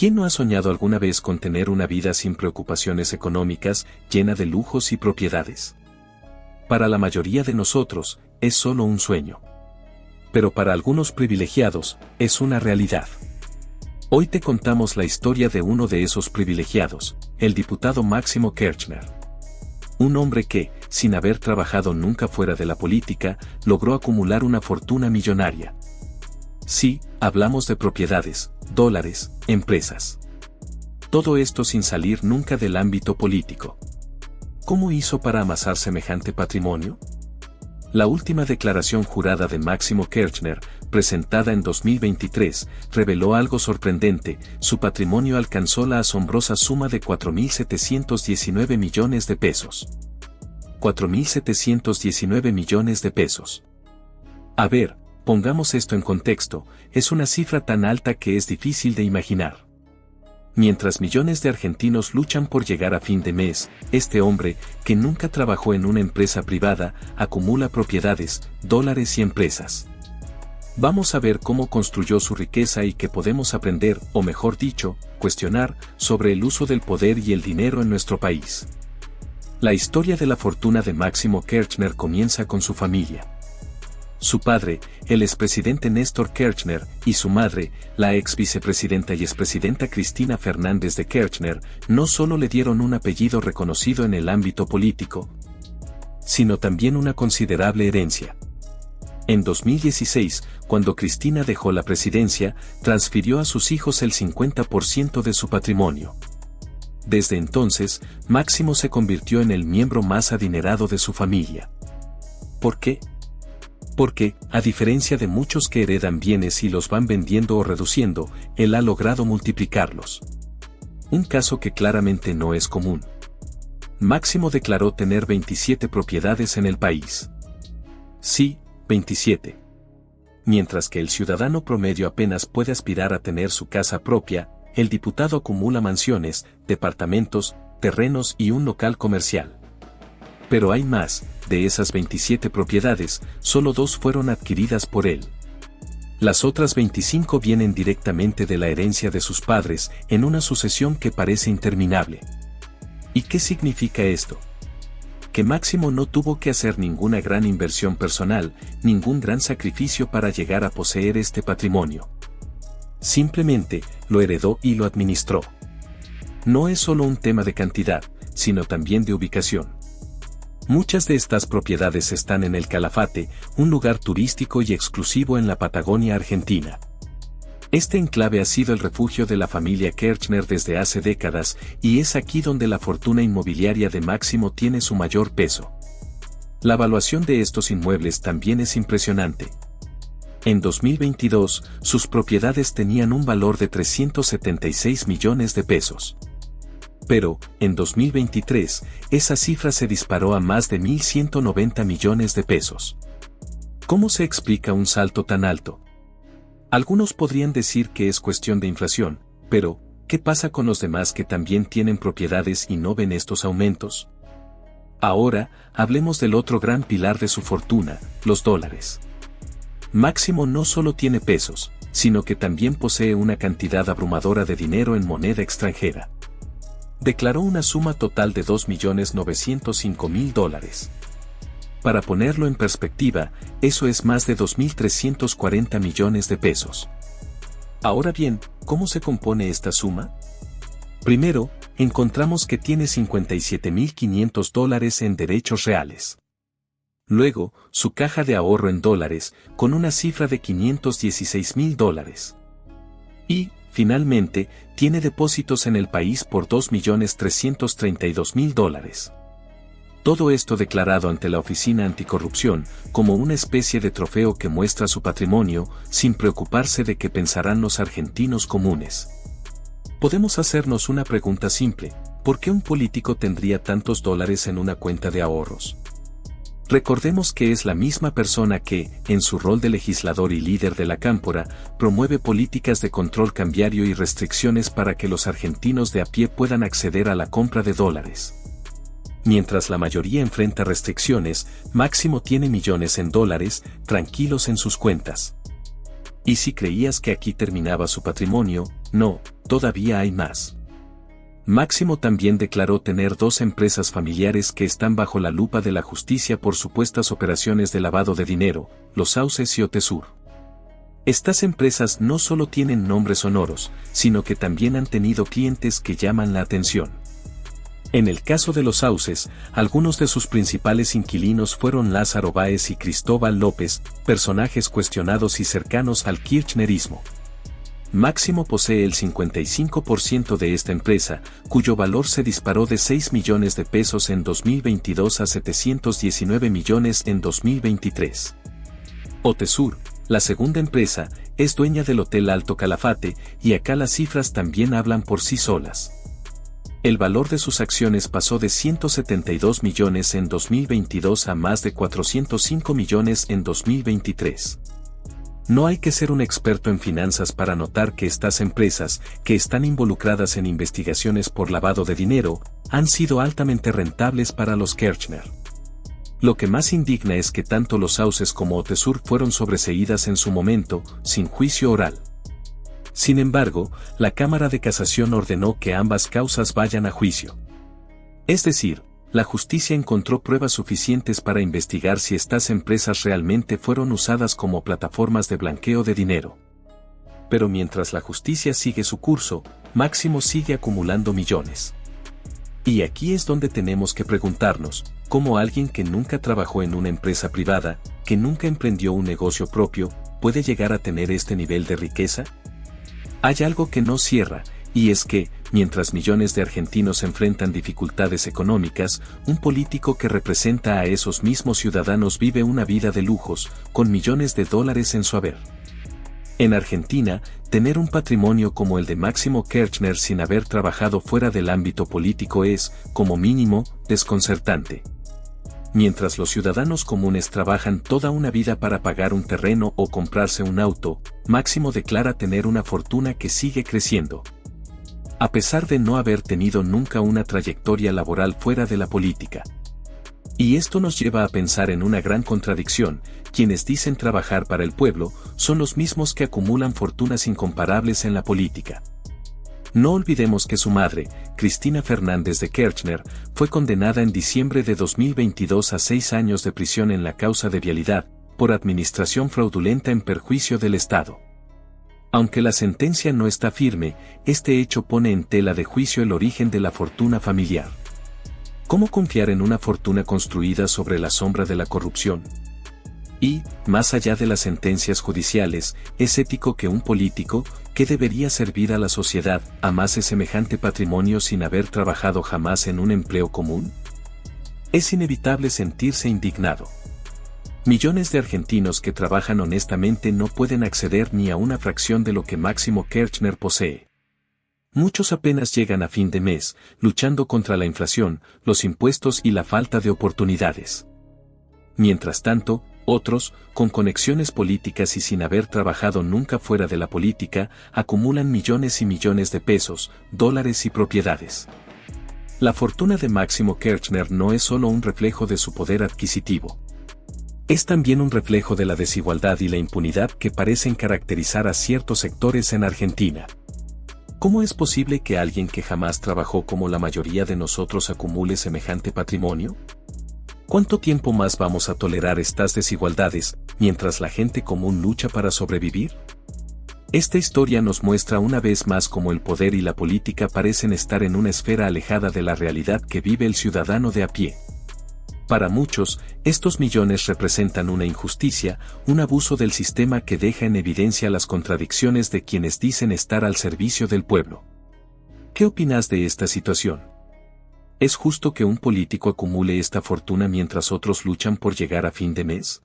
¿Quién no ha soñado alguna vez con tener una vida sin preocupaciones económicas, llena de lujos y propiedades? Para la mayoría de nosotros, es solo un sueño. Pero para algunos privilegiados, es una realidad. Hoy te contamos la historia de uno de esos privilegiados, el diputado Máximo Kirchner. Un hombre que, sin haber trabajado nunca fuera de la política, logró acumular una fortuna millonaria. Sí, hablamos de propiedades, dólares, empresas. Todo esto sin salir nunca del ámbito político. ¿Cómo hizo para amasar semejante patrimonio? La última declaración jurada de Máximo Kirchner, presentada en 2023, reveló algo sorprendente: su patrimonio alcanzó la asombrosa suma de 4.719 millones de pesos. 4.719 millones de pesos. A ver, pongamos esto en contexto, es una cifra tan alta que es difícil de imaginar. Mientras millones de argentinos luchan por llegar a fin de mes, este hombre, que nunca trabajó en una empresa privada, acumula propiedades, dólares y empresas. Vamos a ver cómo construyó su riqueza y qué podemos aprender, o mejor dicho, cuestionar, sobre el uso del poder y el dinero en nuestro país. La historia de la fortuna de Máximo Kirchner comienza con su familia. Su padre, el expresidente Néstor Kirchner, y su madre, la ex vicepresidenta y expresidenta Cristina Fernández de Kirchner, no solo le dieron un apellido reconocido en el ámbito político, sino también una considerable herencia. En 2016, cuando Cristina dejó la presidencia, transfirió a sus hijos el 50% de su patrimonio. Desde entonces, Máximo se convirtió en el miembro más adinerado de su familia. ¿Por qué? Porque, a diferencia de muchos que heredan bienes y los van vendiendo o reduciendo, él ha logrado multiplicarlos. Un caso que claramente no es común. Máximo declaró tener 27 propiedades en el país. Sí, 27. Mientras que el ciudadano promedio apenas puede aspirar a tener su casa propia, el diputado acumula mansiones, departamentos, terrenos y un local comercial. Pero hay más: de esas 27 propiedades, solo 2 fueron adquiridas por él. Las otras 25 vienen directamente de la herencia de sus padres, en una sucesión que parece interminable. ¿Y qué significa esto? Que Máximo no tuvo que hacer ninguna gran inversión personal, ningún gran sacrificio para llegar a poseer este patrimonio. Simplemente, lo heredó y lo administró. No es solo un tema de cantidad, sino también de ubicación. Muchas de estas propiedades están en el Calafate, un lugar turístico y exclusivo en la Patagonia Argentina. Este enclave ha sido el refugio de la familia Kirchner desde hace décadas, y es aquí donde la fortuna inmobiliaria de Máximo tiene su mayor peso. La valuación de estos inmuebles también es impresionante. En 2022, sus propiedades tenían un valor de 376 millones de pesos. Pero, en 2023, esa cifra se disparó a más de 1.190 millones de pesos. ¿Cómo se explica un salto tan alto? Algunos podrían decir que es cuestión de inflación, pero, ¿qué pasa con los demás que también tienen propiedades y no ven estos aumentos? Ahora, hablemos del otro gran pilar de su fortuna, los dólares. Máximo no solo tiene pesos, sino que también posee una cantidad abrumadora de dinero en moneda extranjera. Declaró una suma total de $2.905.000. Para ponerlo en perspectiva, eso es más de 2.340 millones de pesos. Ahora bien, ¿cómo se compone esta suma? Primero, encontramos que tiene $57.500 en derechos reales. Luego, su caja de ahorro en dólares, con una cifra de $516.000. Y, finalmente, tiene depósitos en el país por $2.332.000. Todo esto declarado ante la Oficina Anticorrupción, como una especie de trofeo que muestra su patrimonio, sin preocuparse de qué pensarán los argentinos comunes. Podemos hacernos una pregunta simple: ¿por qué un político tendría tantos dólares en una cuenta de ahorros? Recordemos que es la misma persona que, en su rol de legislador y líder de la Cámpora, promueve políticas de control cambiario y restricciones para que los argentinos de a pie puedan acceder a la compra de dólares. Mientras la mayoría enfrenta restricciones, Máximo tiene millones en dólares, tranquilos en sus cuentas. Y si creías que aquí terminaba su patrimonio, no, todavía hay más. Máximo también declaró tener 2 empresas familiares que están bajo la lupa de la justicia por supuestas operaciones de lavado de dinero, Los Sauces y Otesur. Estas empresas no solo tienen nombres sonoros, sino que también han tenido clientes que llaman la atención. En el caso de Los Sauces, algunos de sus principales inquilinos fueron Lázaro Báez y Cristóbal López, personajes cuestionados y cercanos al kirchnerismo. Máximo posee el 55% de esta empresa, cuyo valor se disparó de 6 millones de pesos en 2022 a 719 millones en 2023. Otesur, la segunda empresa, es dueña del Hotel Alto Calafate, y acá las cifras también hablan por sí solas. El valor de sus acciones pasó de 172 millones en 2022 a más de 405 millones en 2023. No hay que ser un experto en finanzas para notar que estas empresas, que están involucradas en investigaciones por lavado de dinero, han sido altamente rentables para los Kirchner. Lo que más indigna es que tanto Los Sauces como Otesur fueron sobreseídas en su momento, sin juicio oral. Sin embargo, la Cámara de Casación ordenó que ambas causas vayan a juicio. Es decir, la justicia encontró pruebas suficientes para investigar si estas empresas realmente fueron usadas como plataformas de blanqueo de dinero. Pero mientras la justicia sigue su curso, Máximo sigue acumulando millones. Y aquí es donde tenemos que preguntarnos, ¿cómo alguien que nunca trabajó en una empresa privada, que nunca emprendió un negocio propio, puede llegar a tener este nivel de riqueza? Hay algo que no cierra, y es que, mientras millones de argentinos enfrentan dificultades económicas, un político que representa a esos mismos ciudadanos vive una vida de lujos, con millones de dólares en su haber. En Argentina, tener un patrimonio como el de Máximo Kirchner sin haber trabajado fuera del ámbito político es, como mínimo, desconcertante. Mientras los ciudadanos comunes trabajan toda una vida para pagar un terreno o comprarse un auto, Máximo declara tener una fortuna que sigue creciendo. A pesar de no haber tenido nunca una trayectoria laboral fuera de la política. Y esto nos lleva a pensar en una gran contradicción: quienes dicen trabajar para el pueblo, son los mismos que acumulan fortunas incomparables en la política. No olvidemos que su madre, Cristina Fernández de Kirchner, fue condenada en diciembre de 2022 a 6 años de prisión en la causa de vialidad, por administración fraudulenta en perjuicio del Estado. Aunque la sentencia no está firme, este hecho pone en tela de juicio el origen de la fortuna familiar. ¿Cómo confiar en una fortuna construida sobre la sombra de la corrupción? Y, más allá de las sentencias judiciales, ¿es ético que un político, que debería servir a la sociedad, amase semejante patrimonio sin haber trabajado jamás en un empleo común? Es inevitable sentirse indignado. Millones de argentinos que trabajan honestamente no pueden acceder ni a una fracción de lo que Máximo Kirchner posee. Muchos apenas llegan a fin de mes, luchando contra la inflación, los impuestos y la falta de oportunidades. Mientras tanto, otros, con conexiones políticas y sin haber trabajado nunca fuera de la política, acumulan millones y millones de pesos, dólares y propiedades. La fortuna de Máximo Kirchner no es solo un reflejo de su poder adquisitivo. Es también un reflejo de la desigualdad y la impunidad que parecen caracterizar a ciertos sectores en Argentina. ¿Cómo es posible que alguien que jamás trabajó como la mayoría de nosotros acumule semejante patrimonio? ¿Cuánto tiempo más vamos a tolerar estas desigualdades, mientras la gente común lucha para sobrevivir? Esta historia nos muestra una vez más cómo el poder y la política parecen estar en una esfera alejada de la realidad que vive el ciudadano de a pie. Para muchos, estos millones representan una injusticia, un abuso del sistema que deja en evidencia las contradicciones de quienes dicen estar al servicio del pueblo. ¿Qué opinas de esta situación? ¿Es justo que un político acumule esta fortuna mientras otros luchan por llegar a fin de mes?